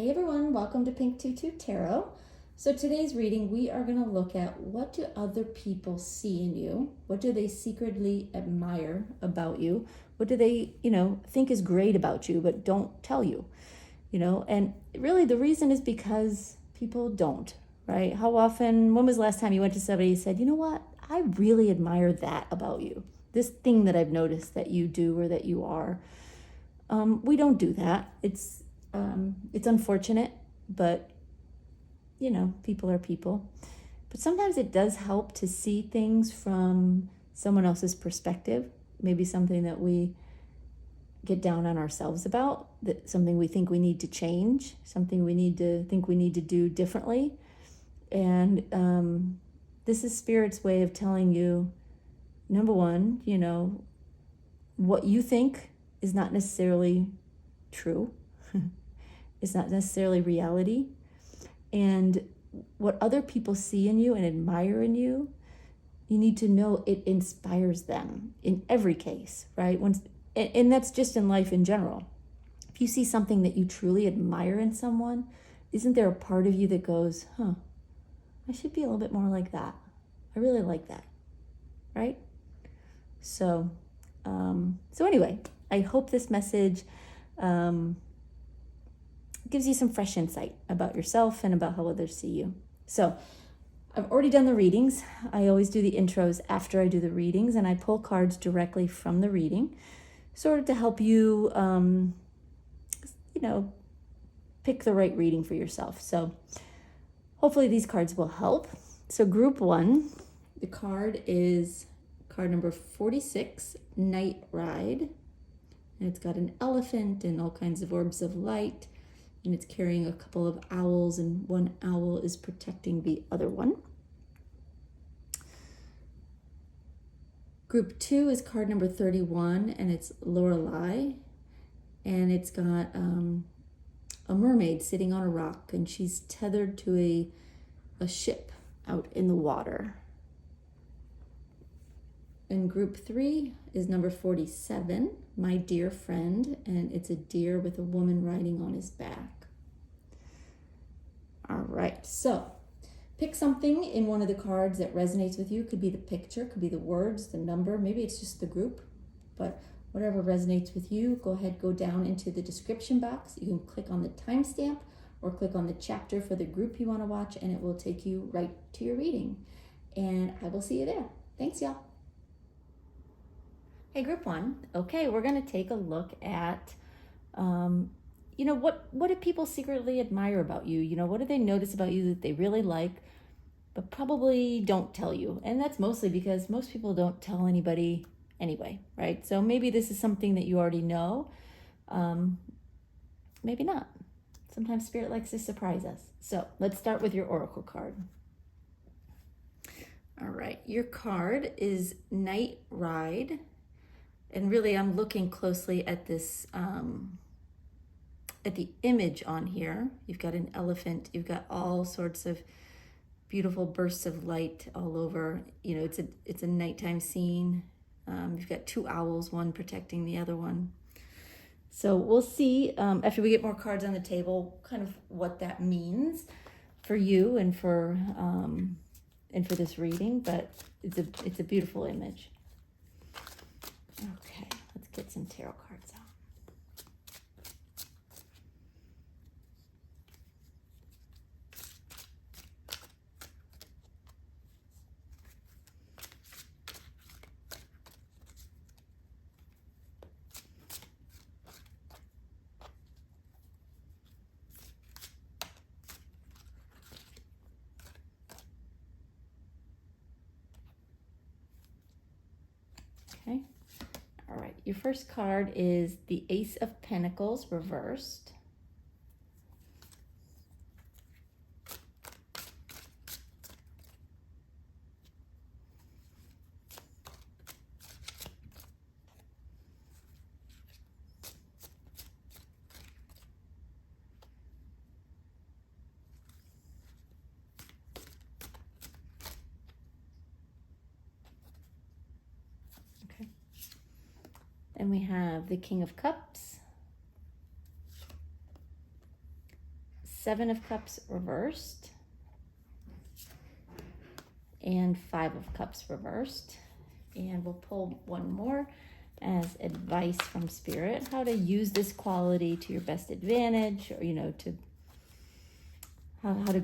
Hey everyone, welcome to Pink Tutu Tarot. So today's reading, we are going to look at what do other people see in you? What do they secretly admire about you? What do they, think is great about you but don't tell you? And really the reason is because people don't, right? How often, when was the last time you went to somebody and said, you know what, I really admire that about you. This thing that I've noticed that you do or that you are. We don't do that. It's unfortunate, but people are people. But sometimes it does help to see things from someone else's perspective. Maybe something that we get down on ourselves about, that something we think we need to change, something we need to do differently. And this is Spirit's way of telling you, number one, what you think is not necessarily true. It's not necessarily reality. And what other people see in you and admire in you, you need to know it inspires them in every case, right? And that's just in life in general. If you see something that you truly admire in someone, isn't there a part of you that goes, I should be a little bit more like that. I really like that, right? So anyway, I hope this message gives you some fresh insight about yourself and about how others see you. So I've already done the readings. I always do the intros after I do the readings, and I pull cards directly from the reading, sort of to help you, pick the right reading for yourself. So hopefully these cards will help. So group one, the card is card number 46, Night Ride. And it's got an elephant and all kinds of orbs of light. And it's carrying a couple of owls, and one owl is protecting the other one. Group 2 is card number 31, and it's Lorelei. And it's got a mermaid sitting on a rock, and she's tethered to a ship out in the water. And group 3 is number 47, My Dear Friend, and it's a deer with a woman riding on his back. All right, so pick something in one of the cards that resonates with you. Could be the picture, could be the words, the number, maybe it's just the group, but whatever resonates with you, go ahead, go down into the description box. You can click on the timestamp or click on the chapter for the group you want to watch, and it will take you right to your reading. And I will see you there. Thanks, y'all. Hey, group one. Okay, we're going to take a look at, what do people secretly admire about you? What do they notice about you that they really like, but probably don't tell you? And that's mostly because most people don't tell anybody anyway, right? So maybe this is something that you already know. Maybe not. Sometimes Spirit likes to surprise us. So let's start with your Oracle card. All right, your card is Night Ride. And really, I'm looking closely at this, at the image on here. You've got an elephant. You've got all sorts of beautiful bursts of light all over. It's a nighttime scene. You've got two owls, one protecting the other one. So we'll see after we get more cards on the table, kind of what that means for you and for this reading. But it's a beautiful image. Okay, let's get some tarot cards out. Okay. All right, your first card is the Ace of Pentacles reversed. Okay. Then we have the King of Cups, Seven of Cups reversed and Five of Cups reversed. And we'll pull one more as advice from Spirit, how to use this quality to your best advantage, or, you know, to how to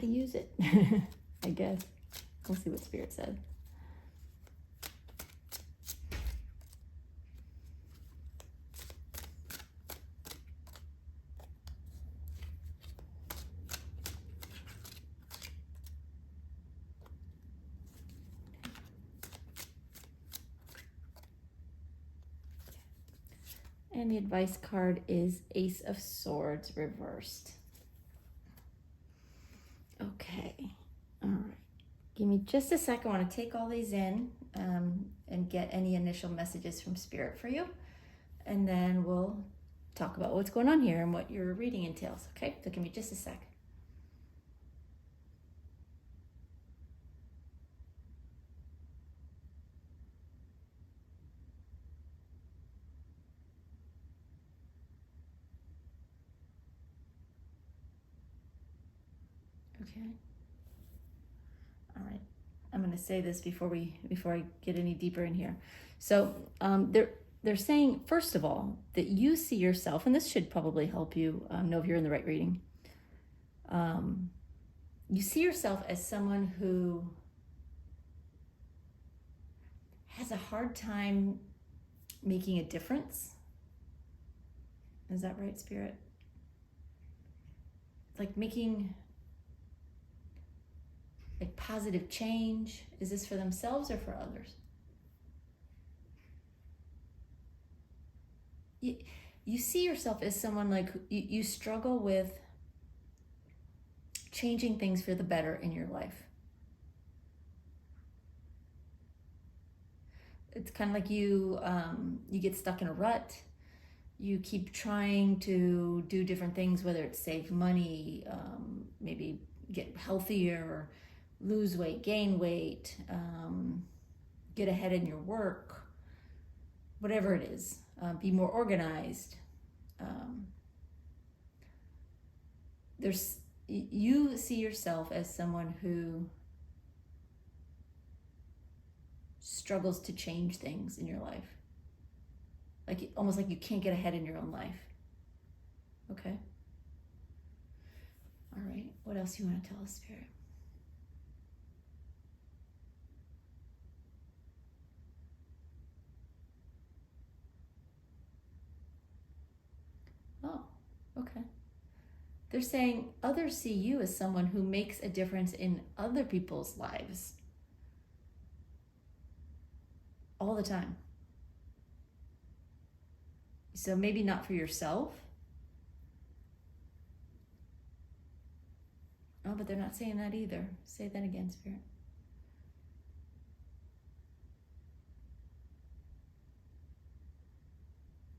use it, I guess. We'll see what Spirit said. And the advice card is Ace of Swords reversed. Okay, all right. Give me just a second. I want to take all these in and get any initial messages from Spirit for you. And then we'll talk about what's going on here and what your reading entails. Okay, so give me just a sec. Okay. All right. I'm going to say this before I get any deeper in here. So they're saying, first of all, that you see yourself, and this should probably help you know if you're in the right reading. You see yourself as someone who has a hard time making a difference. Is that right, Spirit? Like making like positive change. Is this for themselves or for others? You see yourself as someone like you struggle with changing things for the better in your life. It's kind of like you get stuck in a rut. You keep trying to do different things, whether it's save money, maybe get healthier, lose weight, gain weight, get ahead in your work, whatever it is, be more organized. You see yourself as someone who struggles to change things in your life. Like almost like you can't get ahead in your own life. Okay. All right. What else do you want to tell us, Spirit? Oh, okay. They're saying others see you as someone who makes a difference in other people's lives all the time. So maybe not for yourself. Oh, but they're not saying that either. Say that again, Spirit.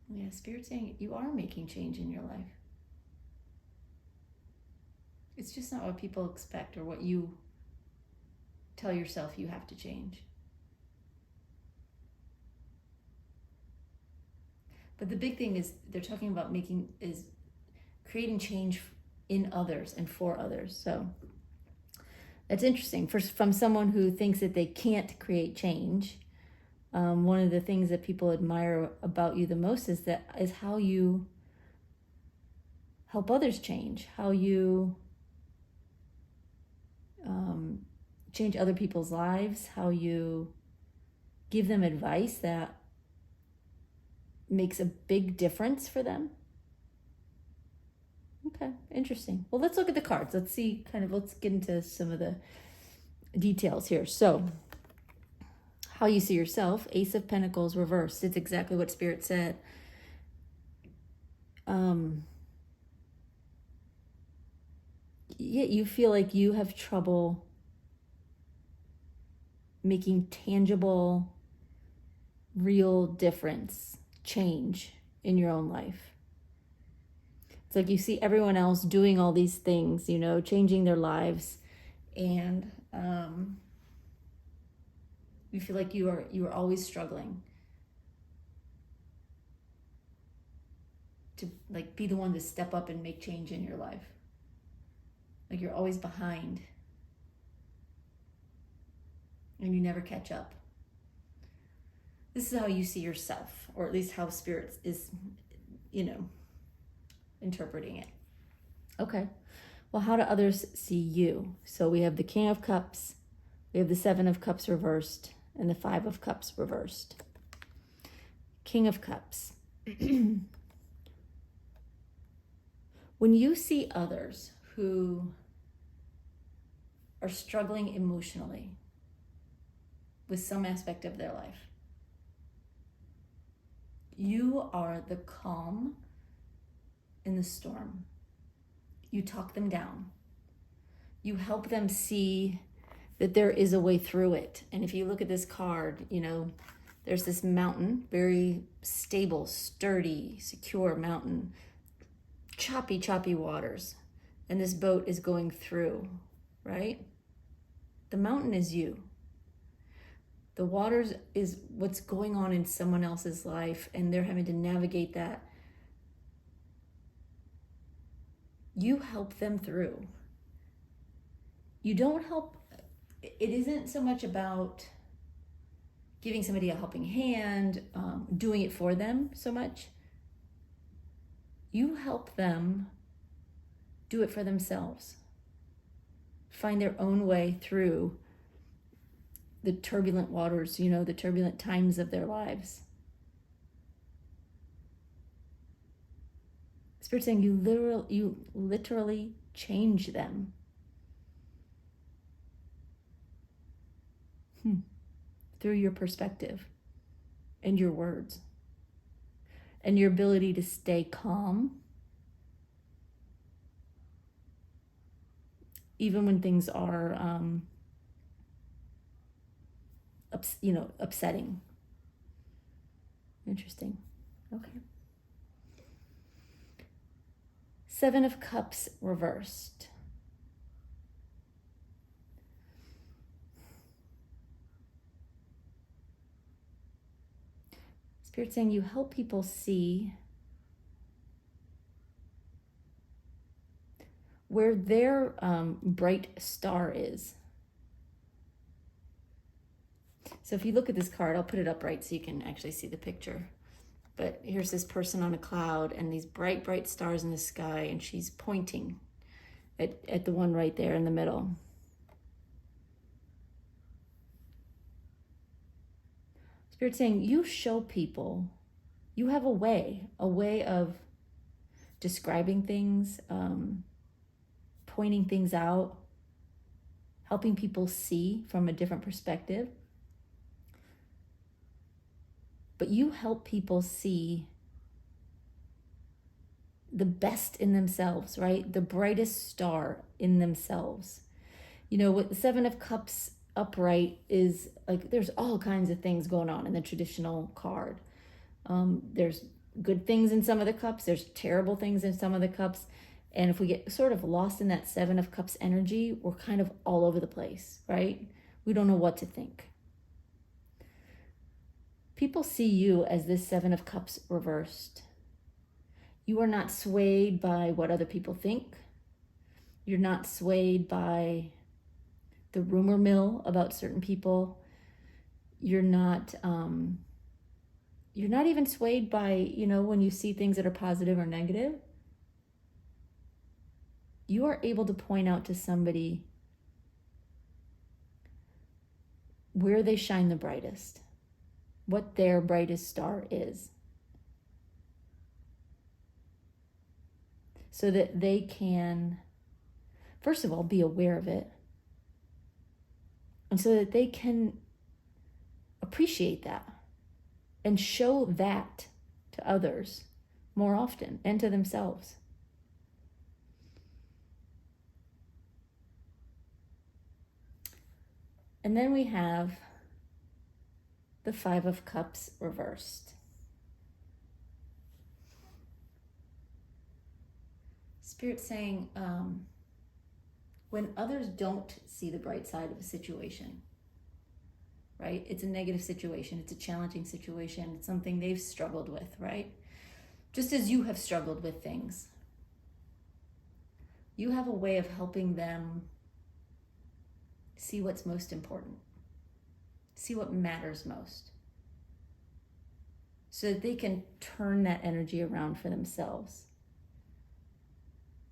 Yeah, Spirit's saying you are making change in your life. It's just not what people expect or what you tell yourself you have to change. But the big thing is they're talking about creating change in others and for others. So that's interesting. From someone who thinks that they can't create change, one of the things that people admire about you the most is how you help others change, how you change other people's lives, how you give them advice that makes a big difference for them. Okay, interesting. Well, let's look at the cards. Let's get into some of the details here. So, how you see yourself, Ace of Pentacles reversed. It's exactly what Spirit said. You feel like you have trouble making tangible, real difference, change in your own life. It's like you see everyone else doing all these things, changing their lives, and you feel like you are always struggling. to like be the one to step up and make change in your life. Like you're always behind and you never catch up. This is how you see yourself, or at least how Spirit is, interpreting it. Okay. Well, how do others see you? So we have the King of Cups, we have the Seven of Cups reversed, and the Five of Cups reversed. King of Cups. When you see others who are struggling emotionally with some aspect of their life, you are the calm in the storm. You talk them down. You help them see that there is a way through it. And if you look at this card, there's this mountain, very stable, sturdy, secure mountain, choppy waters. And this boat is going through, right? The mountain is you. The waters is what's going on in someone else's life, and they're having to navigate that. You help them through. You don't help. It isn't so much about giving somebody a helping hand, doing it for them so much. You help them do it for themselves. Find their own way through the turbulent waters, the turbulent times of their lives. Spirit's saying you literally change them. Through your perspective and your words and your ability to stay calm even when things are upsetting. Interesting. Okay. Seven of Cups reversed. Spirit saying you help people see where their bright star is. So if you look at this card, I'll put it up right so you can actually see the picture. But here's this person on a cloud and these bright stars in the sky, and she's pointing at the one right there in the middle. Spirit saying you show people, you have a way of describing things, pointing things out, helping people see from a different perspective. But you help people see the best in themselves, right? The brightest star in themselves. With the Seven of Cups upright is like, there's all kinds of things going on in the traditional card. There's good things in some of the cups. There's terrible things in some of the cups. And if we get sort of lost in that Seven of Cups energy, we're kind of all over the place, right? We don't know what to think. People see you as this Seven of Cups reversed. You are not swayed by what other people think. You're not swayed by the rumor mill about certain people. You're not even swayed by, when you see things that are positive or negative. You are able to point out to somebody where they shine the brightest, what their brightest star is, so that they can, first of all, be aware of it, and so that they can appreciate that and show that to others more often and to themselves. And then we have the Five of Cups reversed. Spirit saying, when others don't see the bright side of a situation, right? It's a negative situation. It's a challenging situation. It's something they've struggled with, right? Just as you have struggled with things, you have a way of helping them see what's most important, see what matters most, so that they can turn that energy around for themselves.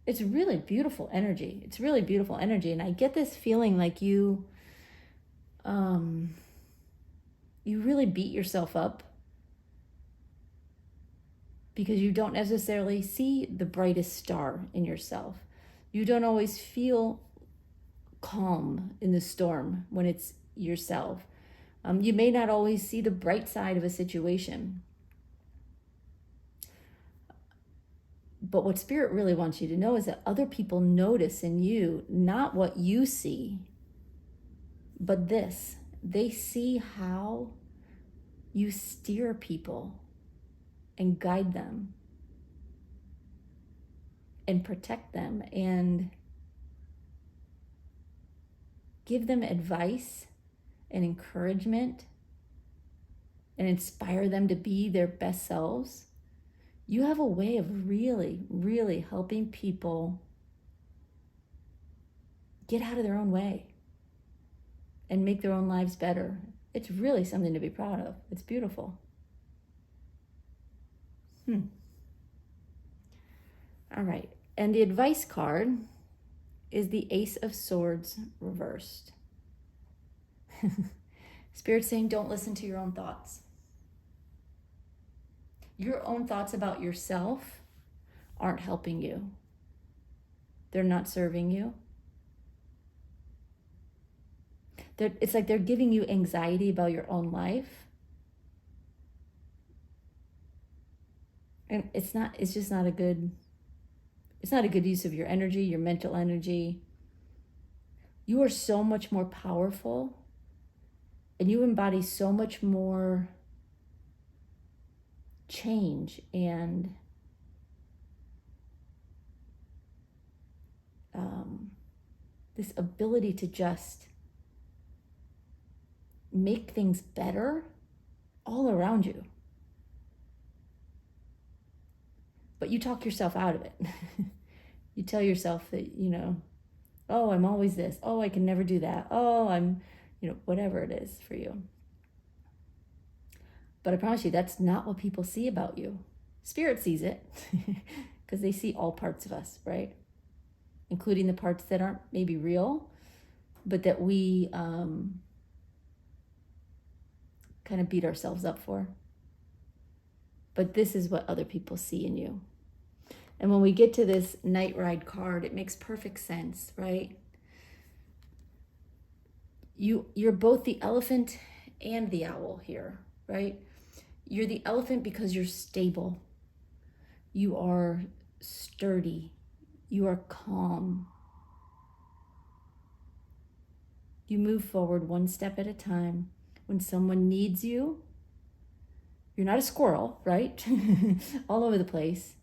It's really beautiful energy. It's really beautiful energy. And I get this feeling like you really beat yourself up because you don't necessarily see the brightest star in yourself. You don't always feel calm in the storm when it's yourself. You may not always see the bright side of a situation. But what Spirit really wants you to know is that other people notice in you not what you see, but this. They see how you steer people and guide them and protect them and give them advice and encouragement and inspire them to be their best selves. You have a way of really, really helping people get out of their own way and make their own lives better. It's really something to be proud of. It's beautiful. All right. And the advice card is the Ace of Swords reversed. Spirit's saying, don't listen to your own thoughts. Your own thoughts about yourself aren't helping you. They're not serving you. It's like they're giving you anxiety about your own life. And it's just not a good use of your energy, your mental energy. You are so much more powerful and you embody so much more change and this ability to just make things better all around you. But you talk yourself out of it. You tell yourself that, oh, I'm always this. Oh, I can never do that. Oh, I'm, whatever it is for you. But I promise you, that's not what people see about you. Spirit sees it because they see all parts of us, right? Including the parts that aren't maybe real, but that we kind of beat ourselves up for. But this is what other people see in you. And when we get to this Night Ride card, it makes perfect sense, right? You're both the elephant and the owl here, right? You're the elephant because you're stable. You are sturdy. You are calm. You move forward one step at a time. When someone needs you, you're not a squirrel, right? All over the place.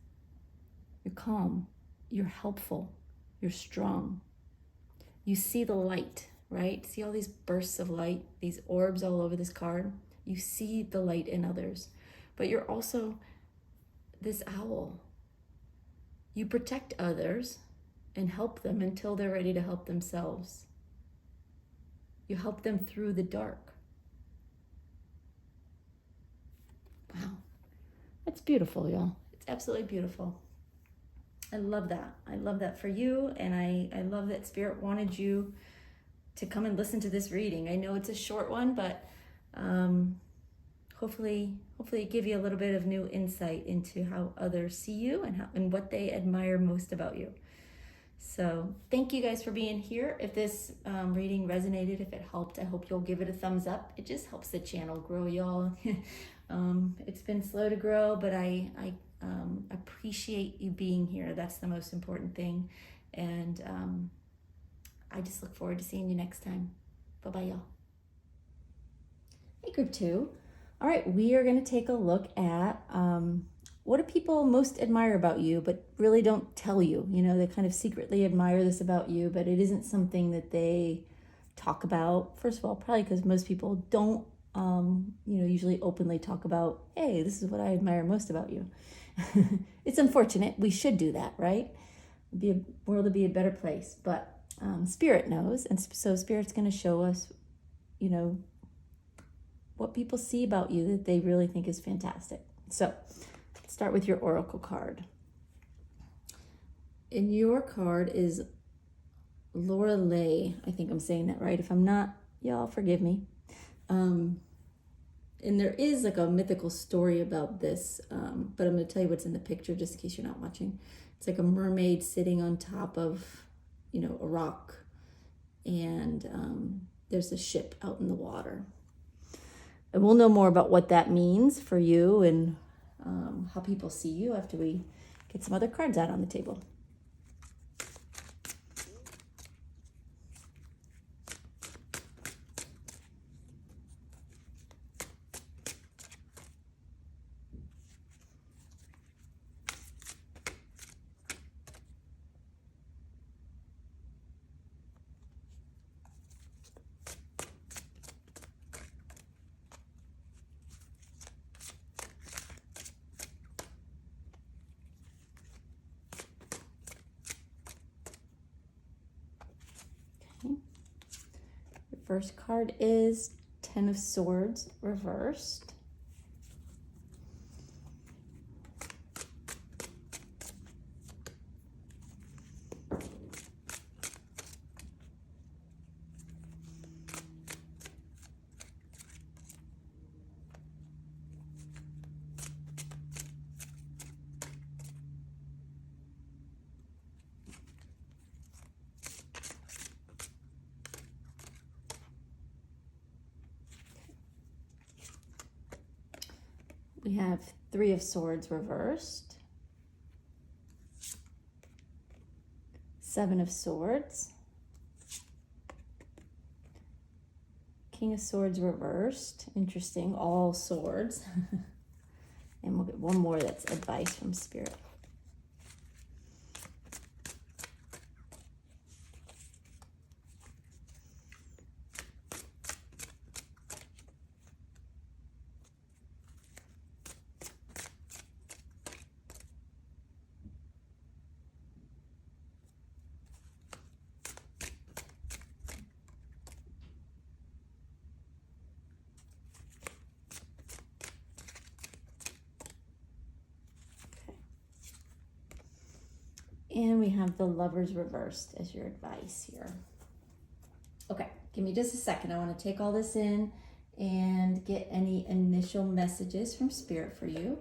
You're calm. You're helpful. You're strong. You see the light, right? See all these bursts of light, these orbs all over this card? You see the light in others. But you're also this owl. You protect others and help them until they're ready to help themselves. You help them through the dark. Wow. That's beautiful, y'all. It's absolutely beautiful. I love that. I love that for you. And I love that Spirit wanted you to come and listen to this reading. I know it's a short one, but hopefully give you a little bit of new insight into how others see you and what they admire most about you. So thank you guys for being here. If this reading resonated, if it helped, I hope you'll give it a thumbs up. It just helps the channel grow, y'all. It's been slow to grow, but I appreciate you being here. That's the most important thing. And I just look forward to seeing you next time. Bye-bye, y'all. Hey, group 2. All right, we are going to take a look at what do people most admire about you, but really don't tell you. They kind of secretly admire this about you, but it isn't something that they talk about. First of all, probably because most people don't usually openly talk about, hey, this is what I admire most about you. It's unfortunate. We should do that, right? The world would be a better place. But Spirit knows. And so Spirit's going to show us, what people see about you that they really think is fantastic. So let's start with your oracle card. In your card is Lorelei. I think I'm saying that right. If I'm not, y'all forgive me. And there is like a mythical story about this, but I'm going to tell you what's in the picture just in case you're not watching. It's like a mermaid sitting on top of, a rock, and there's a ship out in the water. And we'll know more about what that means for you and how people see you after we get some other cards out on the table. First card is Ten of Swords reversed. We have Three of Swords reversed, Seven of Swords, King of Swords reversed. Interesting, all swords. And we'll get one more that's advice from Spirit. And we have the Lovers reversed as your advice here. Okay, give me just a second. I want to take all this in and get any initial messages from Spirit for you.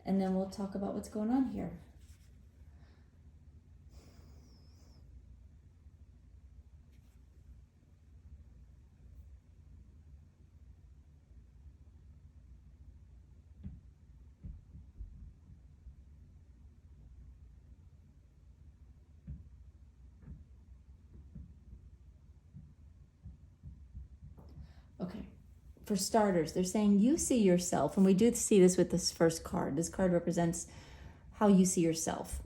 And then we'll talk about what's going on here. Okay, for starters, they're saying you see yourself, and we do see this with this first card. This card represents how you see yourself.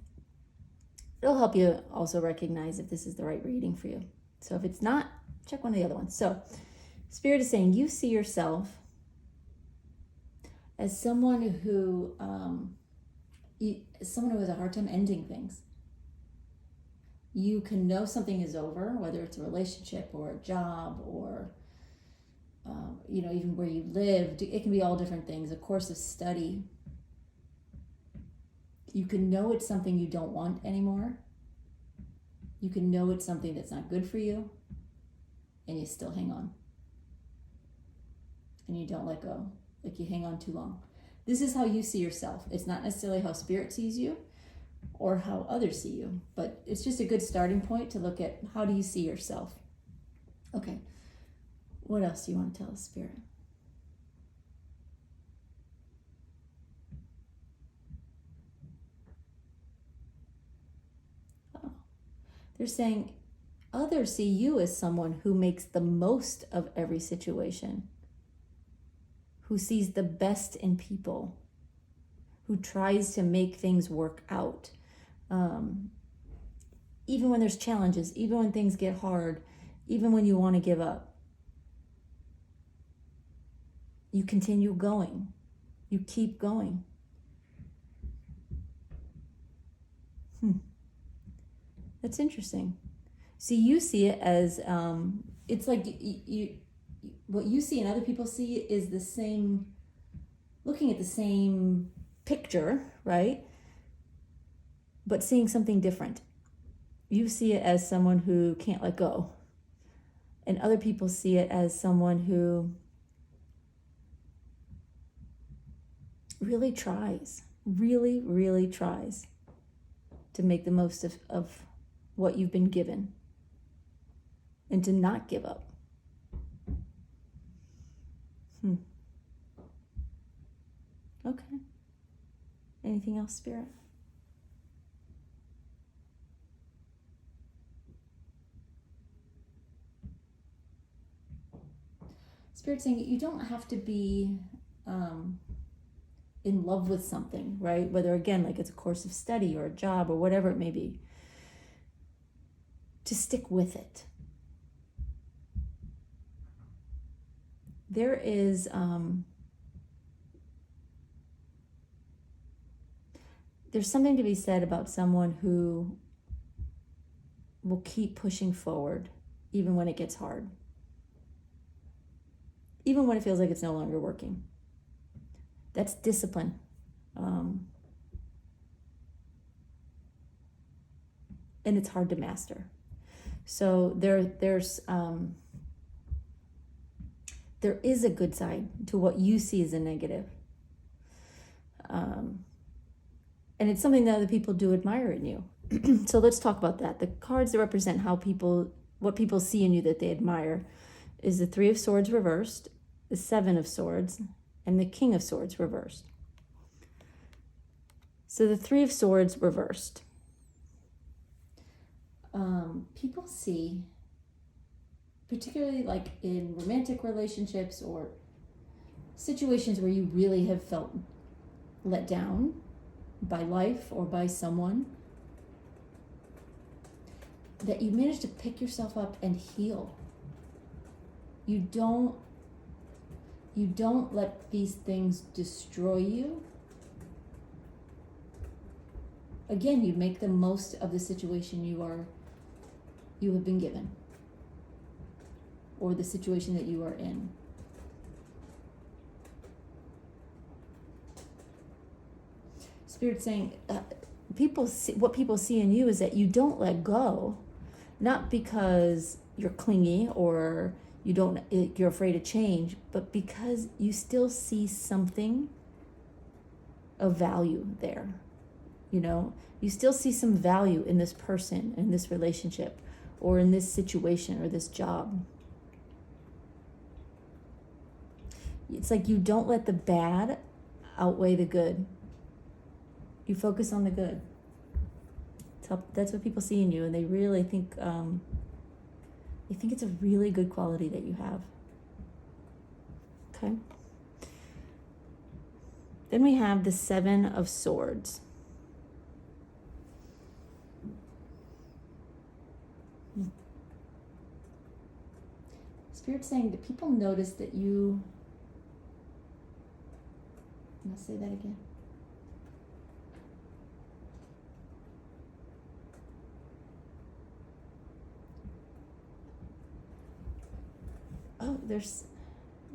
It'll help you also recognize if this is the right reading for you. So if it's not, check one of the other ones. So Spirit is saying you see yourself as someone who has a hard time ending things. You can know something is over, whether it's a relationship or a job or even where you lived. It can be all different things. A course of study. You can know it's something you don't want anymore. You can know it's something that's not good for you, and you still hang on. And you don't let go. Like you hang on too long. This is how you see yourself. It's not necessarily how Spirit sees you or how others see you, but it's just a good starting point to look at how do you see yourself. Okay. What else do you want to tell us, Spirit? Oh. They're saying others see you as someone who makes the most of every situation, who sees the best in people, who tries to make things work out. Even when there's challenges, even when things get hard, even when you want to give up. you continue going. You keep going. That's interesting. See, you see it as, it's like you what you see and other people see is the same, looking at the same picture, right? But seeing something different. You see it as someone who can't let go. And other people see it as someone who really tries, really tries to make the most of what you've been given and to not give up. Okay. Anything else, Spirit? Spirit saying you don't have to be in love with something, right? Whether, again, like it's a course of study or a job or whatever it may be, to stick with it. There is there's something to be said about someone who will keep pushing forward even when it gets hard, even when it feels like it's no longer working. That's discipline. And it's hard to master. So there is a good side to what you see as a negative. And it's something that other people do admire in you. So let's talk about that. The cards that represent what people see in you that they admire is the Three of Swords reversed, the Seven of Swords, and the King of Swords reversed. So the Three of Swords reversed. People see, particularly like in romantic relationships or situations where you really have felt let down by life or by someone, that you manage to pick yourself up and heal. You don't let these things destroy you. Again, you make the most of the situation you have been given, or the situation that you are in. Spirit saying, what people see in you is that you don't let go, not because you're clingy or you're afraid of change, but because you still see something of value there. You still see some value in this person, in this relationship, or in this situation or this job. It's like you don't let the bad outweigh the good. You focus on the good. That's what people see in you, and they really think it's a really good quality that you have. Okay. Then we have the Seven of Swords. Spirit's saying that people notice that you... I'm going to say that again. Oh,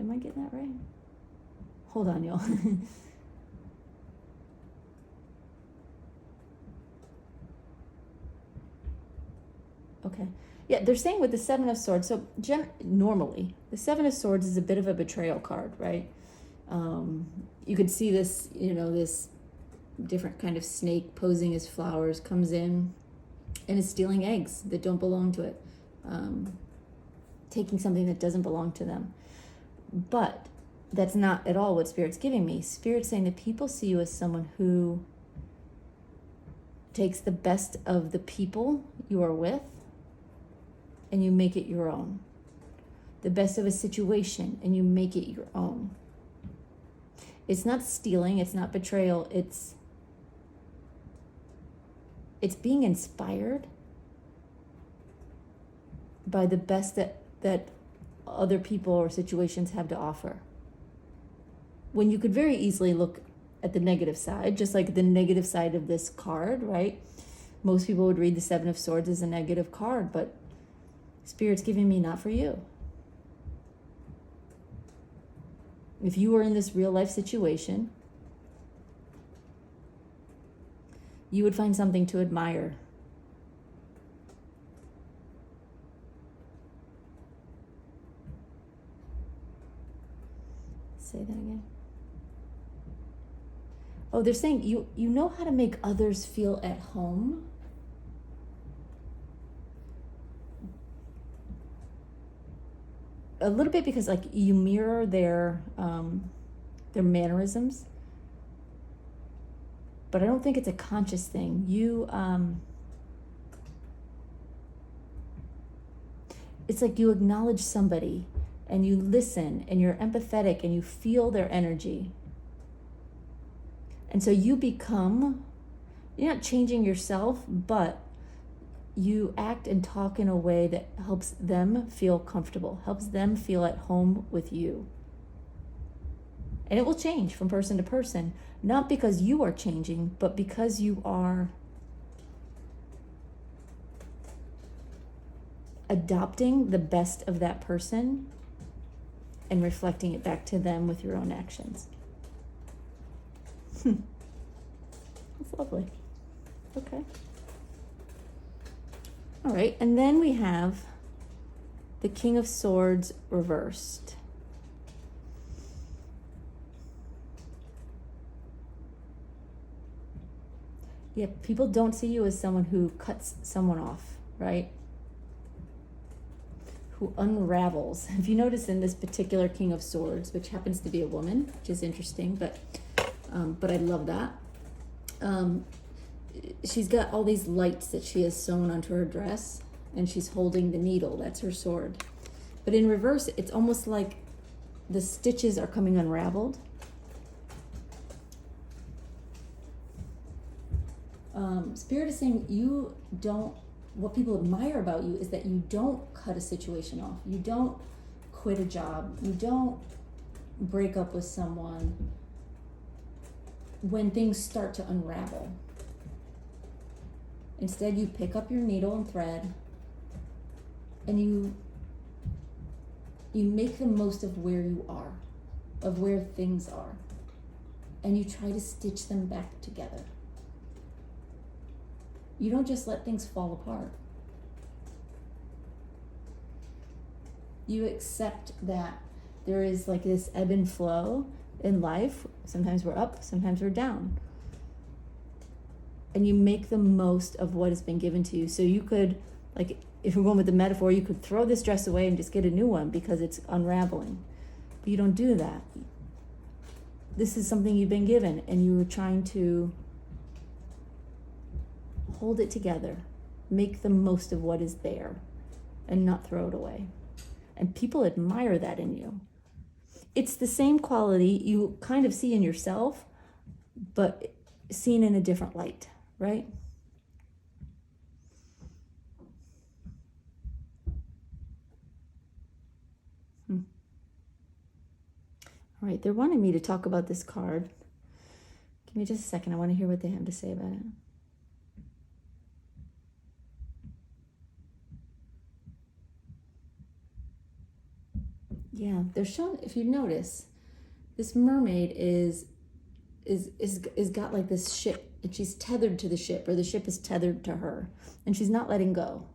am I getting that right? Hold on, y'all. Okay. Yeah, they're saying with the Seven of Swords, so normally, the Seven of Swords is a bit of a betrayal card, right? You could see this, this different kind of snake posing as flowers comes in and is stealing eggs that don't belong to it. Taking something that doesn't belong to them. But that's not at all what Spirit's giving me. Spirit's saying that people see you as someone who takes the best of the people you are with and you make it your own. The best of a situation and you make it your own. It's not stealing, it's not betrayal, it's being inspired by the best that other people or situations have to offer. when you could very easily look at the negative side, just like the negative side of this card, right? Most people would read the Seven of Swords as a negative card, but Spirit's giving me not for you. If you were in this real life situation, you would find something to admire. Say that again. Oh, they're saying you know how to make others feel at home. A little bit, because like you mirror their mannerisms, but I don't think it's a conscious thing. It's like you acknowledge somebody and you listen and you're empathetic and you feel their energy. And so you're not changing yourself, but you act and talk in a way that helps them feel comfortable, helps them feel at home with you. And it will change from person to person, not because you are changing, but because you are adopting the best of that person and reflecting it back to them with your own actions. That's lovely. Okay. All right, and then we have the King of Swords reversed. Yeah, people don't see you as someone who cuts someone off, right? Who unravels. If you notice in this particular King of Swords, which happens to be a woman, which is interesting, but I love that. She's got all these lights that she has sewn onto her dress, and she's holding the needle. That's her sword. But in reverse, it's almost like the stitches are coming unraveled. Spirit is saying what people admire about you is that you don't cut a situation off. You don't quit a job. You don't break up with someone when things start to unravel. Instead, you pick up your needle and thread and you make the most of where you are, of where things are, and you try to stitch them back together. You don't just let things fall apart. You accept that there is like this ebb and flow in life. Sometimes we're up, sometimes we're down. And you make the most of what has been given to you. So you could, like, if we're going with the metaphor, you could throw this dress away and just get a new one because it's unraveling. But you don't do that. This is something you've been given, and you are trying to hold it together, make the most of what is there, and not throw it away. And people admire that in you. It's the same quality you kind of see in yourself, but seen in a different light, right? All right, they're wanting me to talk about this card. Give me just a second. I want to hear what they have to say about it. Yeah, they're showing, if you notice, this mermaid is got like this ship, and she's tethered to the ship, or the ship is tethered to her, and she's not letting go.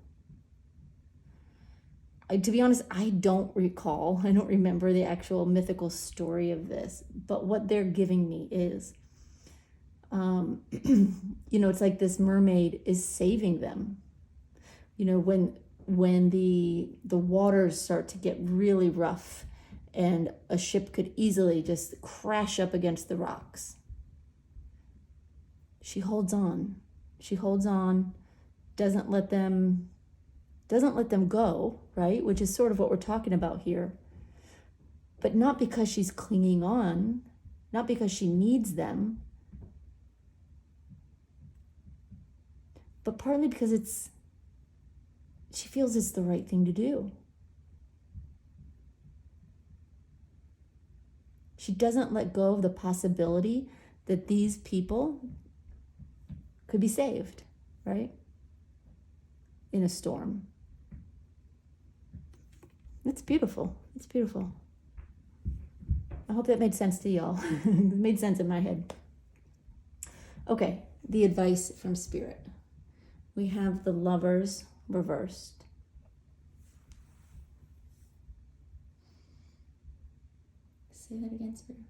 To be honest, I don't remember the actual mythical story of this, but what they're giving me is, it's like this mermaid is saving them. When the waters start to get really rough and a ship could easily just crash up against the rocks, she holds on, doesn't let them go, right? Which is sort of what we're talking about here. But not because she's clinging on, not because she needs them, but partly because she feels it's the right thing to do. She doesn't let go of the possibility that these people could be saved, right? In a storm. It's beautiful. It's beautiful. I hope that made sense to y'all. It made sense in my head. Okay, the advice from Spirit. We have the Lovers reversed. Say that again, Spirit.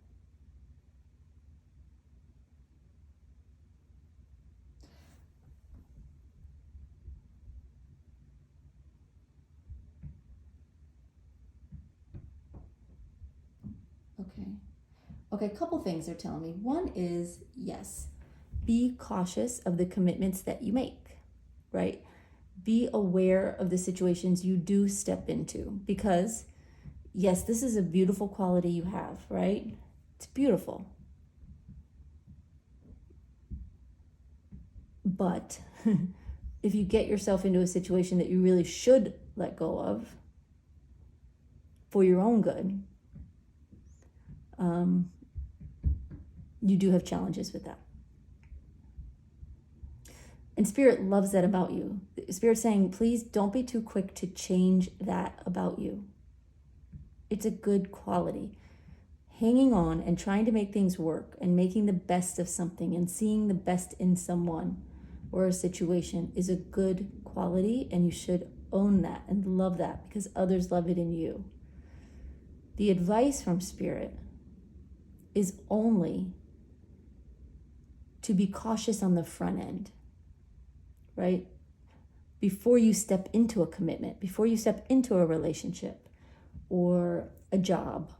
Okay, a couple things they're telling me. One is, yes, be cautious of the commitments that you make, right? Be aware of the situations you do step into, because yes, this is a beautiful quality you have, right? It's beautiful. But if you get yourself into a situation that you really should let go of for your own good, you do have challenges with that. And Spirit loves that about you. Spirit's saying, please don't be too quick to change that about you. It's a good quality. Hanging on and trying to make things work and making the best of something and seeing the best in someone or a situation is a good quality, and you should own that and love that because others love it in you. The advice from Spirit is only to be cautious on the front end, right? Before you step into a commitment, before you step into a relationship or a job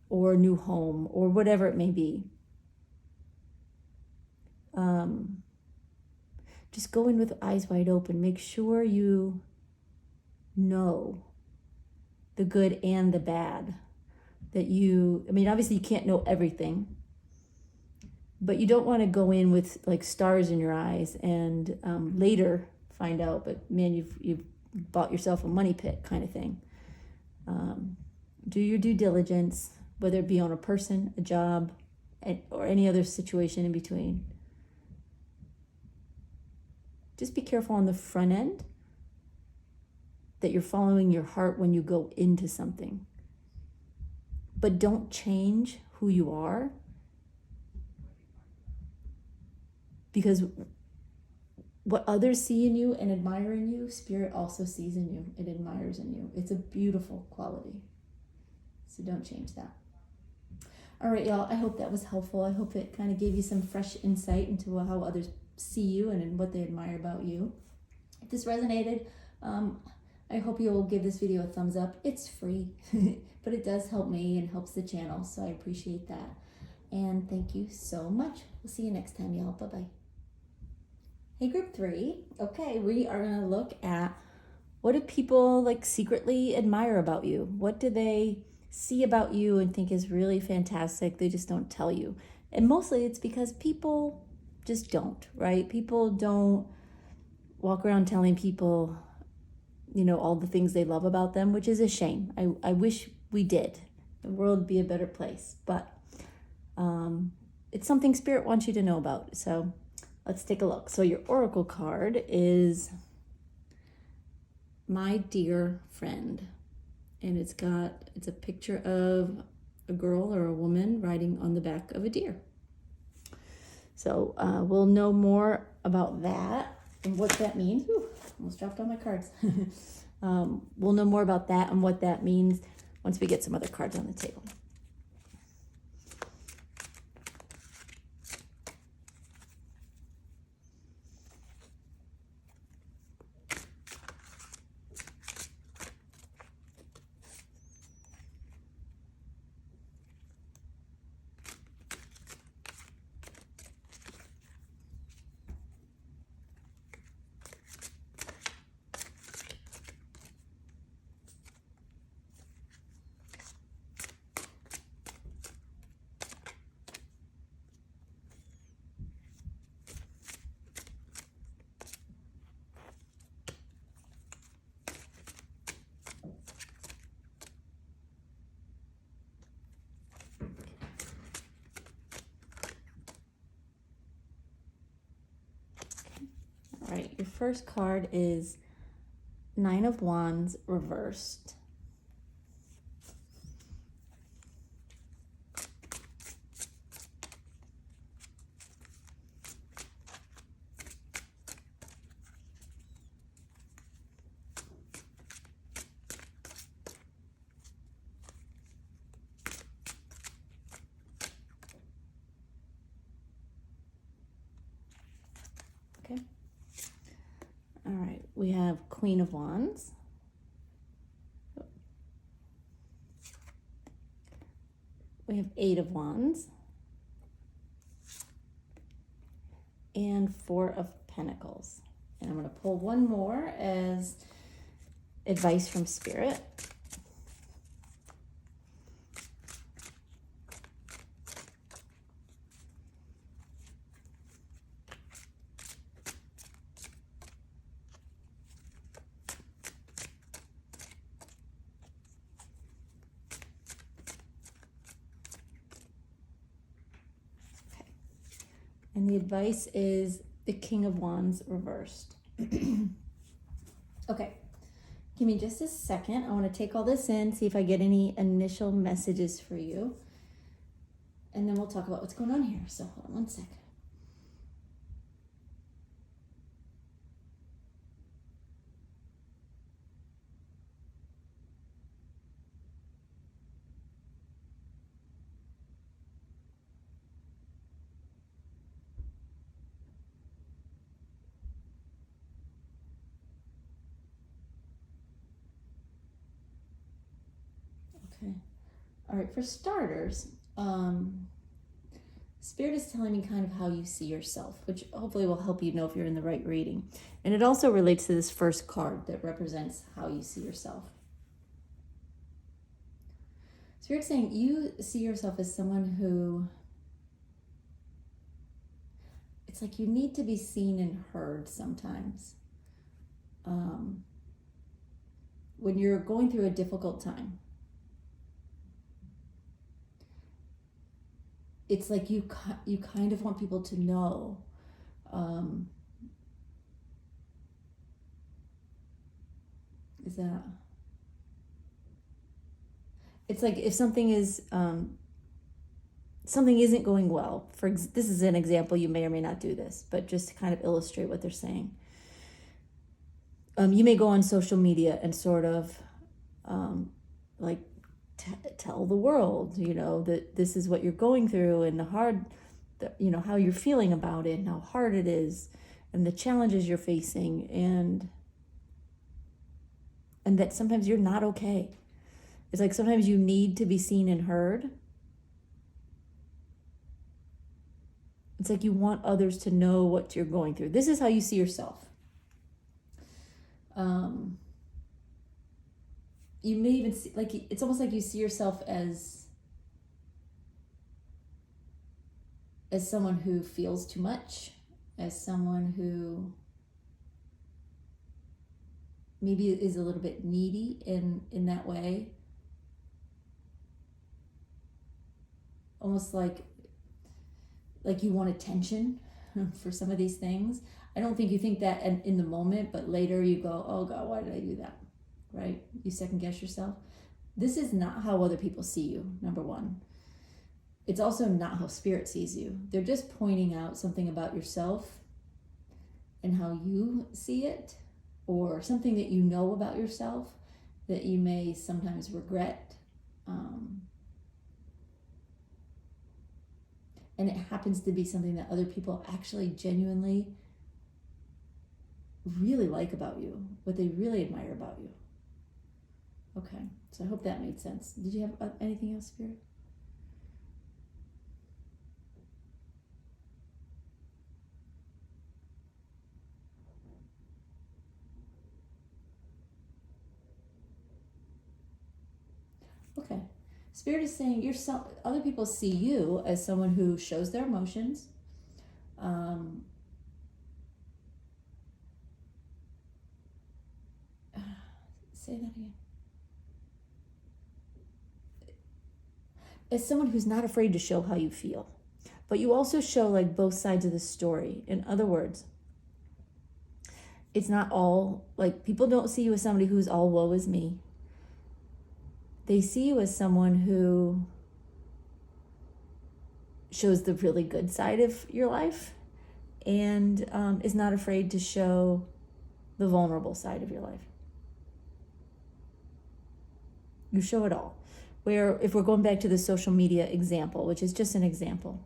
or a new home or whatever it may be. Just go in with eyes wide open. Make sure you know the good and the bad. Obviously you can't know everything, but you don't want to go in with like stars in your eyes and later find out, but man, you've bought yourself a money pit kind of thing. Do your due diligence, whether it be on a person, a job, or any other situation in between. Just be careful on the front end that you're following your heart when you go into something. But don't change who you are, because what others see in you and admire in you, Spirit also sees in you and admires in you. It's a beautiful quality. So don't change that. All right, y'all, I hope that was helpful. I hope it kind of gave you some fresh insight into how others see you and what they admire about you. If this resonated, I hope you'll give this video a thumbs up. It's free, but it does help me and helps the channel, so I appreciate that. And thank you so much. We'll see you next time, y'all. Bye-bye. Hey, group 3. Okay, we are going to look at what do people like secretly admire about you? What do they see about you and think is really fantastic? They just don't tell you. And mostly it's because people just don't, right? People don't walk around telling people, all the things they love about them, which is a shame. I wish we did. The world would be a better place, but it's something Spirit wants you to know about. So let's take a look. So your oracle card is My Dear Friend, and it's a picture of a girl or a woman riding on the back of a deer. So we'll know more about that and what that means. Whew, almost dropped all my cards. We'll know more about that and what that means once we get some other cards on the table. first card is Nine of Wands reversed. Okay. All right, we have Queen of Wands. We have Eight of Wands. And Four of Pentacles. And I'm going to pull one more as advice from Spirit. And the advice is the King of Wands reversed. Okay, give me just a second. I want to take all this in, see if I get any initial messages for you. And then we'll talk about what's going on here. So hold on one second. Okay. All right, for starters, Spirit is telling me kind of how you see yourself, which hopefully will help you know if you're in the right reading. And it also relates to this first card that represents how you see yourself. Spirit's saying you see yourself as someone who, it's like you need to be seen and heard sometimes. When you're going through a difficult time, it's like you kind of want people to know. It's like if something is something isn't going well. This is an example. You may or may not do this, but just to kind of illustrate what they're saying. You may go on social media and sort of like tell the world, that this is what you're going through and how you're feeling about it and how hard it is and the challenges you're facing and that sometimes you're not okay. It's like sometimes you need to be seen and heard. It's like you want others to know what you're going through. This is how you see yourself. You may even see, like, it's almost like you see yourself as someone who feels too much, as someone who maybe is a little bit needy in that way. Almost like you want attention for some of these things. I don't think you think that in the moment, but later you go, oh God, why did I do that? Right? You second guess yourself. This is not how other people see you, number one. It's also not how Spirit sees you. They're just pointing out something about yourself and how you see it, or something that you know about yourself that you may sometimes regret. And it happens to be something that other people actually genuinely really like about you, what they really admire about you. Okay, so I hope that made sense. Did you have anything else, Spirit? Okay. Spirit is saying other people see you as someone who shows their emotions. Say that again. As someone who's not afraid to show how you feel. But you also show like both sides of the story. In other words, it's not all, like, people don't see you as somebody who's all woe is me. They see you as someone who shows the really good side of your life and is not afraid to show the vulnerable side of your life. You show it all. Where, if we're going back to the social media example, which is just an example,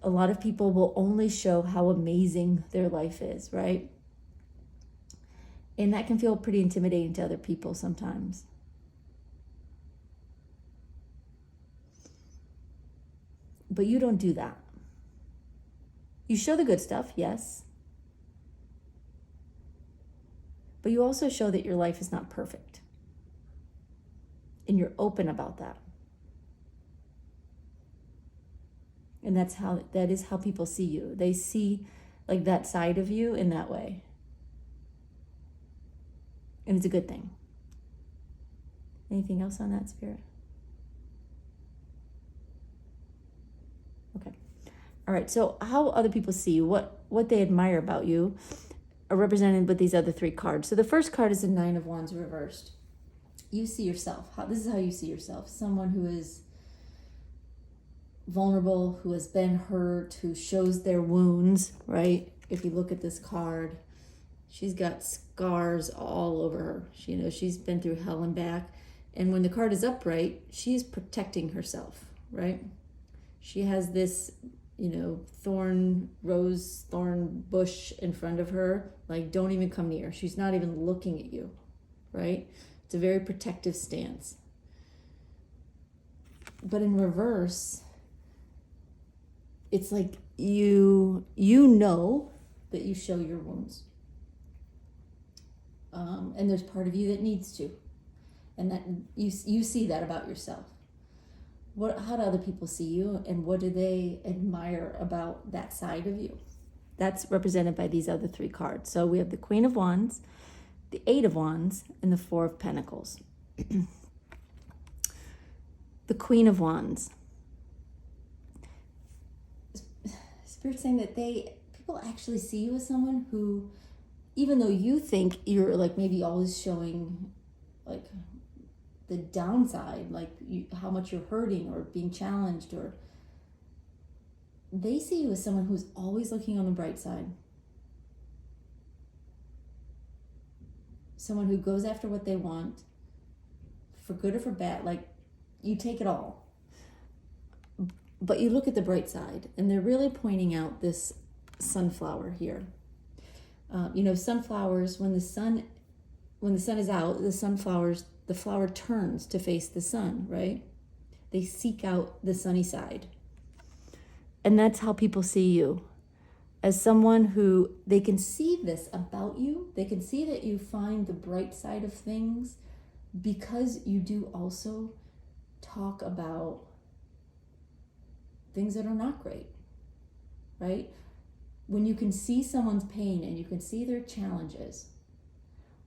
a lot of people will only show how amazing their life is, right? And that can feel pretty intimidating to other people sometimes. But you don't do that. You show the good stuff, yes. But you also show that your life is not perfect. And you're open about that. And that is how people see you. They see like that side of you in that way. And it's a good thing. Anything else on that, Spirit? Okay. All right. So how other people see you, what they admire about you, are represented with these other three cards. So the first card is the Nine of Wands reversed. You see yourself. This is how you see yourself. Someone who is vulnerable, who has been hurt, who shows their wounds, right? If you look at this card, she's got scars all over her. She's been through hell and back. And when the card is upright, she's protecting herself, right? She has this, thorn bush in front of her. Like, don't even come near. She's not even looking at you, right? It's a very protective stance. But in reverse, it's like you know that you show your wounds. And there's part of you that needs to. And that you see that about yourself. How do other people see you, and what do they admire about that side of you? That's represented by these other three cards. So we have the Queen of Wands, the Eight of Wands, and the Four of Pentacles. The Queen of Wands. Spirit's saying that people actually see you as someone who, even though you think you're like maybe always showing like the downside, like how much you're hurting or being challenged, or they see you as someone who's always looking on the bright side. Someone who goes after what they want, for good or for bad. Like, you take it all. But you look at the bright side, and they're really pointing out this sunflower here. Sunflowers, when the sun is out, the flower turns to face the sun, right? They seek out the sunny side. And that's how people see you. As someone who, they can see this about you. They can see that you find the bright side of things, because you do also talk about things that are not great, right? When you can see someone's pain and you can see their challenges,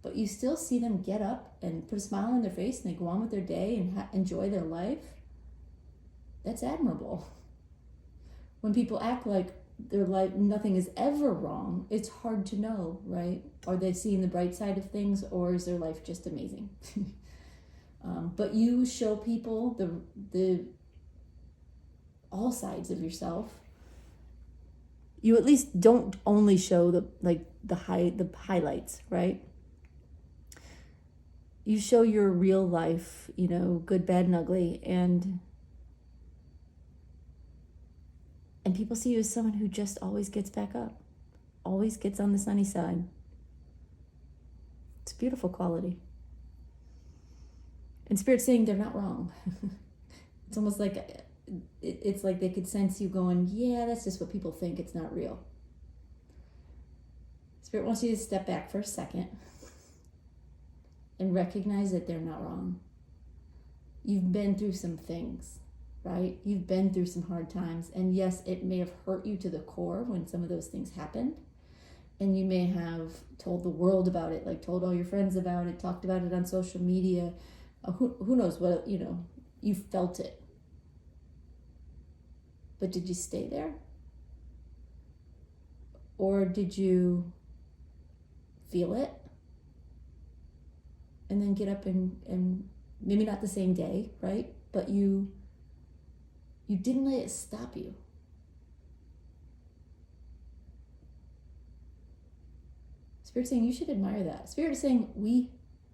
but you still see them get up and put a smile on their face and they go on with their day and enjoy their life, that's admirable. When people act like their life, nothing is ever wrong, it's hard to know, right? Are they seeing the bright side of things, or is their life just amazing? But you show people the all sides of yourself. You at least don't only show the highlights, right? You show your real life, good, bad, and ugly, and people see you as someone who just always gets back up, always gets on the sunny side. It's a beautiful quality. And Spirit's saying they're not wrong. It's almost like it's like they could sense you going, yeah, that's just what people think, it's not real. Spirit wants you to step back for a second and recognize that they're not wrong. You've been through some things, right? You've been through some hard times. And yes, it may have hurt you to the core when some of those things happened. And you may have told the world about it, like told all your friends about it, talked about it on social media. Who knows what, you felt it. But did you stay there? Or did you feel it, and then get up and maybe not the same day, right? But you didn't let it stop you. Spirit's saying you should admire that. Spirit is saying we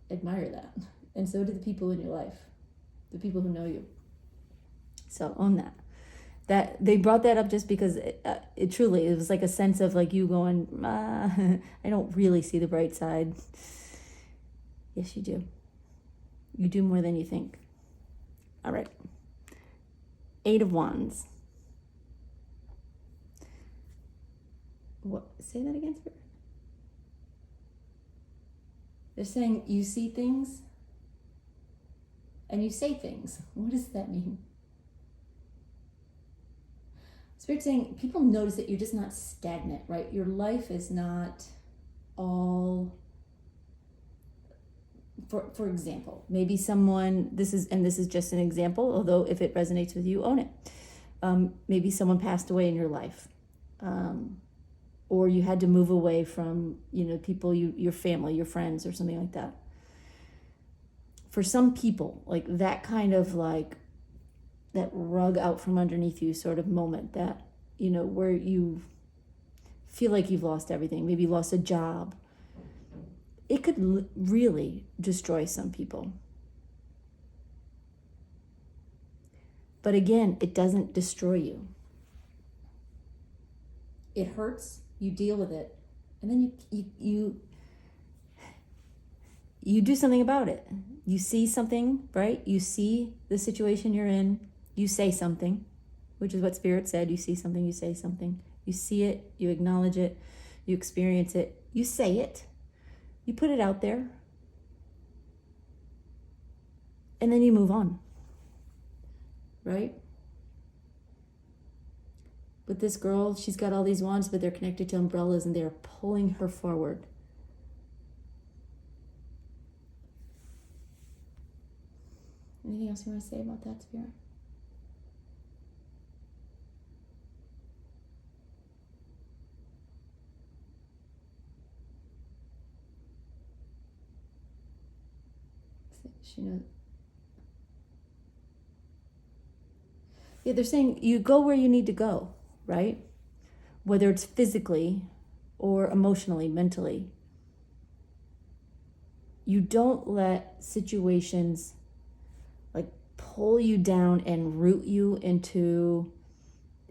admire that. And so do the people in your life, the people who know you. So own that. That they brought that up just because it truly, it was like a sense of like you going, I don't really see the bright side. Yes, you do. You do more than you think. All right. 8 of Wands. What? Say that again, Spirit. They're saying you see things and you say things. What does that mean? Spirit's saying people notice that you're just not stagnant, right? Your life is not all, for example, maybe someone, this is just an example, although if it resonates with you, own it. Maybe someone passed away in your life. Or you had to move away from, people, your family, your friends, or something like that. For some people, like that kind of like, that rug out from underneath you sort of moment, that, where you feel like you've lost everything, maybe lost a job, it could really destroy some people. But again, it doesn't destroy you. It hurts, you deal with it, and then you do something about it. You see something, right? You see the situation you're in, you say something, which is what Spirit said. You see something, you say something. You see it, you acknowledge it, you experience it, you say it, you put it out there, and then you move on, right? But this girl, she's got all these wands, but they're connected to umbrellas and they're pulling her forward. Anything else you want to say about that, Spirit? She knows. Yeah, they're saying you go where you need to go, right? Whether it's physically or emotionally, mentally. You don't let situations like pull you down and root you into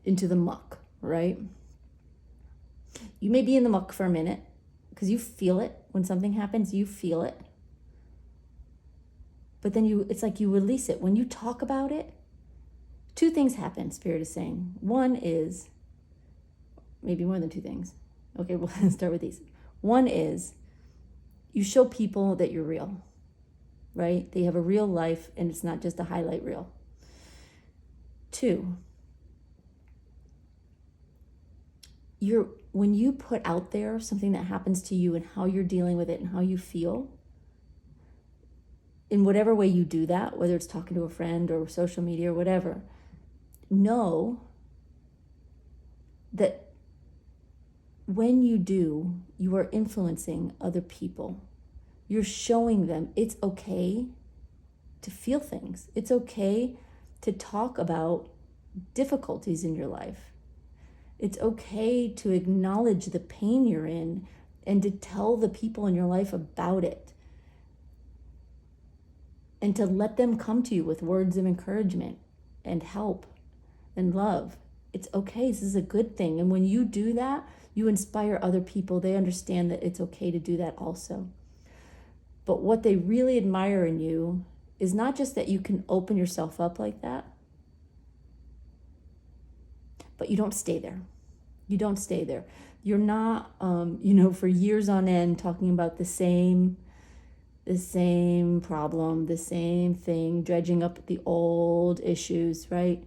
the muck, right? You may be in the muck for a minute because you feel it. When something happens, you feel it. But then it's like you release it. When you talk about it, 2 things happen, Spirit is saying. One is, maybe more than 2 things. Okay, we'll start with these. One is, you show people that you're real, right? They have a real life and it's not just a highlight reel. 2, when you put out there something that happens to you and how you're dealing with it and how you feel, in whatever way you do that, whether it's talking to a friend or social media or whatever, know that when you do, you are influencing other people. You're showing them it's okay to feel things. It's okay to talk about difficulties in your life. It's okay to acknowledge the pain you're in and to tell the people in your life about it. And to let them come to you with words of encouragement and help and love. It's okay. This is a good thing. And when you do that, you inspire other people. They understand that it's okay to do that also. But what they really admire in you is not just that you can open yourself up like that, but you don't stay there. You don't stay there. You're not, for years on end talking about the same problem, the same thing, dredging up the old issues, right?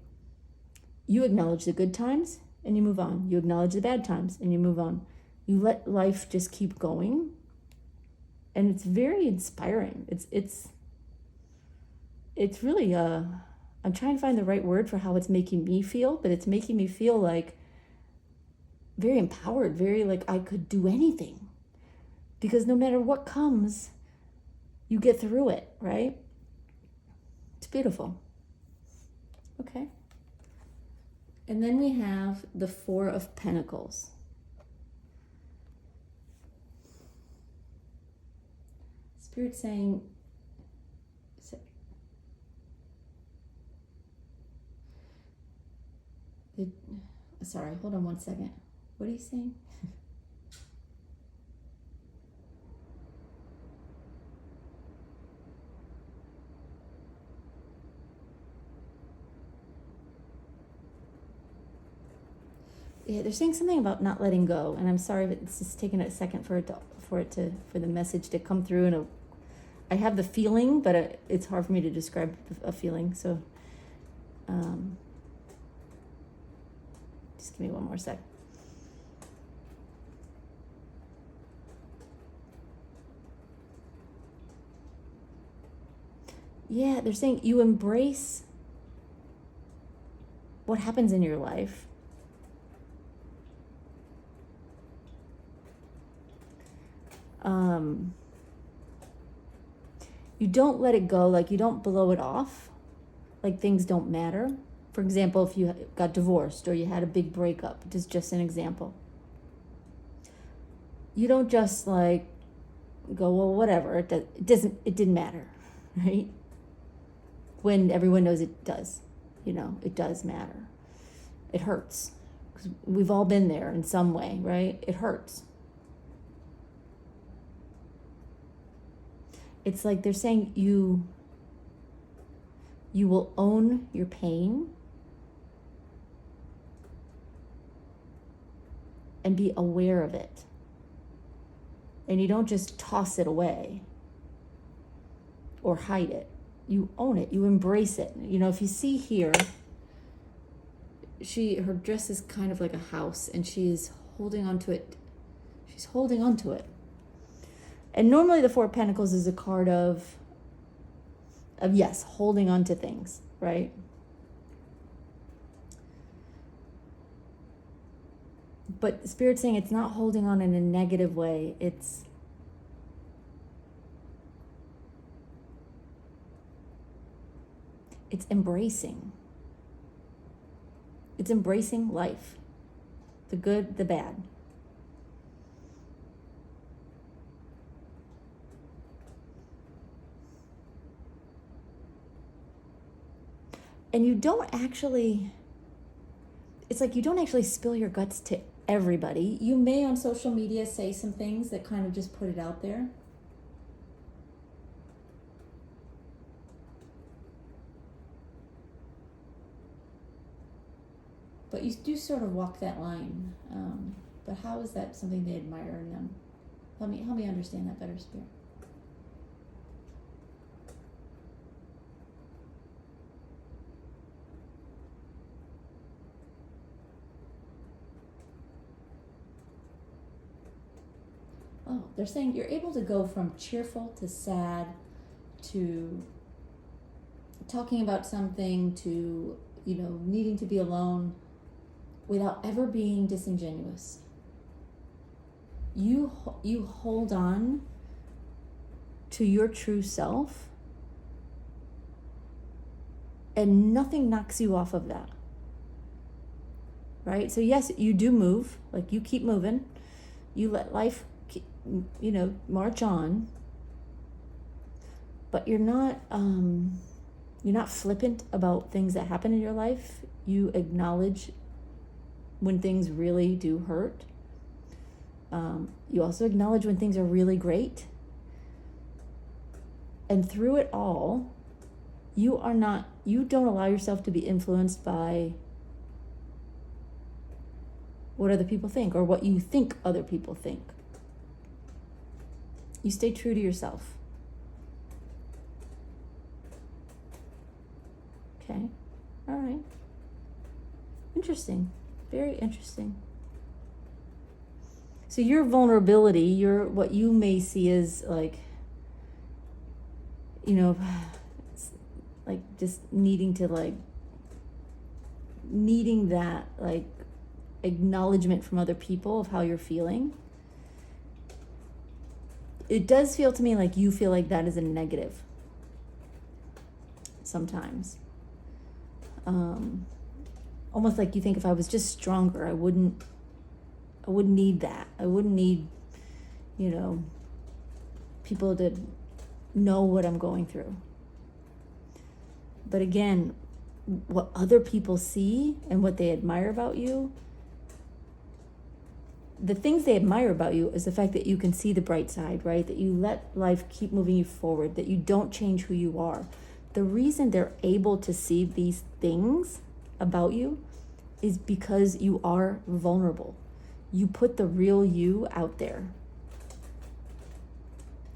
You acknowledge the good times and you move on. You acknowledge the bad times and you move on. You let life just keep going. And it's very inspiring. It's really, I'm trying to find the right word for how it's making me feel, but it's making me feel like very empowered, very like I could do anything. Because no matter what comes, you get through it, right? It's beautiful. Okay. And then we have the Four of Pentacles. Spirit saying, sorry, hold on one second. What are you saying? Yeah, they're saying something about not letting go, and I'm sorry, but it's just taking a second for the message to come through. And I have the feeling, but it's hard for me to describe a feeling. So, just give me one more sec. Yeah, they're saying you embrace what happens in your life. You don't let it go, like you don't blow it off, like things don't matter. For example, if you got divorced or you had a big breakup, just an example. You don't just like go, well, whatever, it didn't matter, right? When everyone knows it does, it does matter. It hurts, because we've all been there in some way, right? It hurts. It's like they're saying you will own your pain and be aware of it. And you don't just toss it away or hide it. You own it, you embrace it. If you see here, her dress is kind of like a house, and she is holding onto it. She's holding onto it. And normally the Four of Pentacles is a card of yes, holding on to things, right? But Spirit's saying it's not holding on in a negative way. It's embracing. It's embracing life. The good, the bad. And you don't actually, it's like you don't actually spill your guts to everybody. You may on social media say some things that kind of just put it out there. But you do sort of walk that line. But how is that something they admire in them? Help me understand that better, Spirit. Oh, they're saying you're able to go from cheerful to sad to talking about something to, needing to be alone without ever being disingenuous. You hold on to your true self, and nothing knocks you off of that. Right? So yes, you do move, like you keep moving. You let life march on, but you're not flippant about things that happen in your life. You acknowledge when things really do hurt. You also acknowledge when things are really great. And through it all, you don't allow yourself to be influenced by what other people think or what you think other people think. You stay true to yourself. Okay. All right. Interesting. Very interesting. So your vulnerability, what you may see as like, like just needing that like acknowledgement from other people of how you're feeling. it does feel to me like you feel like that is a negative sometimes. Almost like you think if I was just stronger, I wouldn't need that. I wouldn't need, people to know what I'm going through. But again, what other people see and what they admire about you, the things they admire about you is the fact that you can see the bright side, right? That you let life keep moving you forward, that you don't change who you are. The reason they're able to see these things about you is because you are vulnerable. You put the real you out there.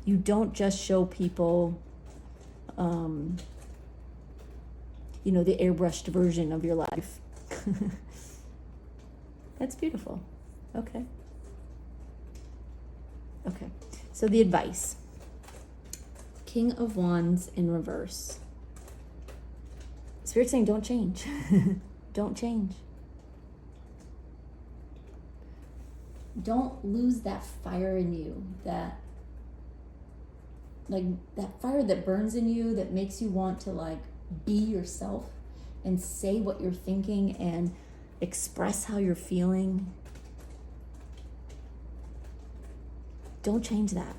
You don't just show people, the airbrushed version of your life. That's beautiful. Okay. So the advice. King of Wands in reverse. Spirit's saying don't change. Don't change. Don't lose that fire in you, that fire that burns in you, that makes you want to be yourself and say what you're thinking and express how you're feeling. Don't change that.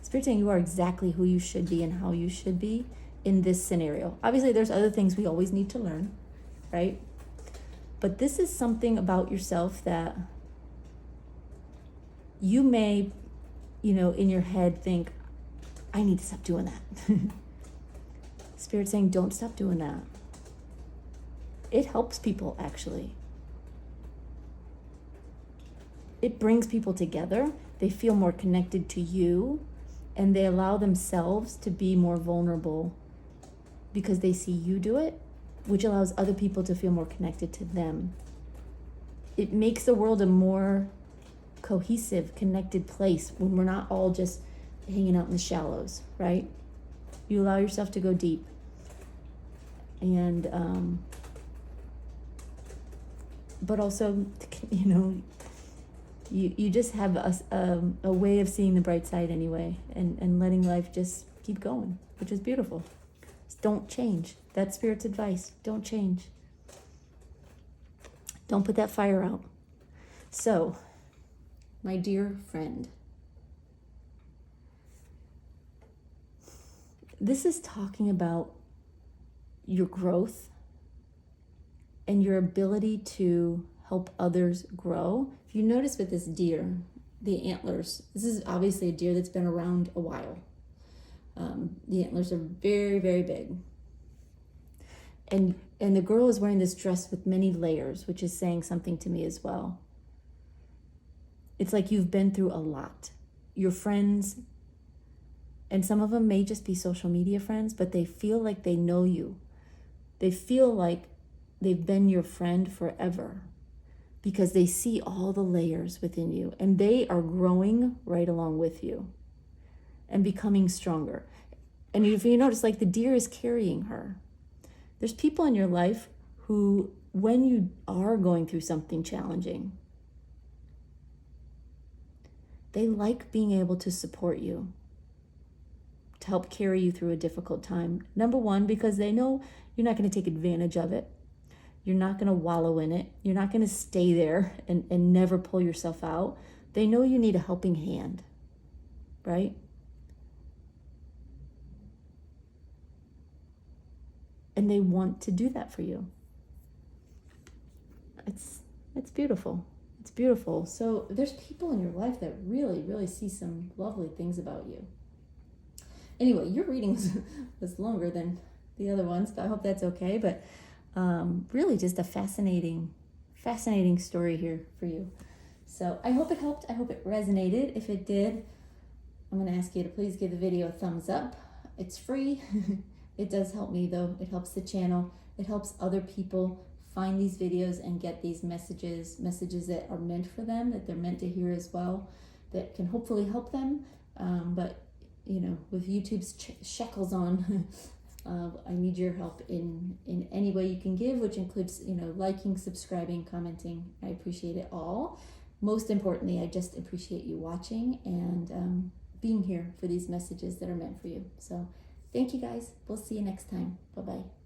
Spirit saying you are exactly who you should be and how you should be in this scenario. Obviously, there's other things we always need to learn, right? But this is something about yourself that you may, in your head think, I need to stop doing that. Spirit saying, don't stop doing that. It helps people, actually. It brings people together. They feel more connected to you, and they allow themselves to be more vulnerable because they see you do it, which allows other people to feel more connected to them. It makes the world a more cohesive, connected place when we're not all just hanging out in the shallows, right? You allow yourself to go deep. And, but also, you just have a way of seeing the bright side anyway, and letting life just keep going, which is beautiful. Just don't change. That's Spirit's advice. Don't change. Don't put that fire out. So, my dear friend, this is talking about your growth and your ability to help others grow. If you notice with this deer, the antlers, this is obviously a deer that's been around a while. The antlers are very, very big. And the girl is wearing this dress with many layers, which is saying something to me as well. It's like you've been through a lot. Your friends, and some of them may just be social media friends, but they feel like they know you. They feel like they've been your friend forever because they see all the layers within you, and they are growing right along with you and becoming stronger. And if you notice, the deer is carrying her. There's people in your life who, when you are going through something challenging, they like being able to support you, to help carry you through a difficult time. Number one, because they know you're not going to take advantage of it. You're not going to wallow in it. You're not going to stay there and never pull yourself out. They know you need a helping hand, right? And they want to do that for you. It's beautiful. It's beautiful. So there's people in your life that really, really see some lovely things about you. Anyway, your reading was longer than the other ones, but I hope that's okay. But really just a fascinating story here for you. So I hope it helped. I hope it resonated. If it did, I'm going to ask you to please give the video a thumbs up. It's free. It does help me though. It helps the channel. It helps other people find these videos and get these messages that are meant for them, that they're meant to hear as well, that can hopefully help them. But with YouTube's shekels on, I need your help in any way you can give, which includes, liking, subscribing, commenting. I appreciate it all. most importantly, I just appreciate you watching and being here for these messages that are meant for you. So thank you guys. We'll see you next time. Bye-bye.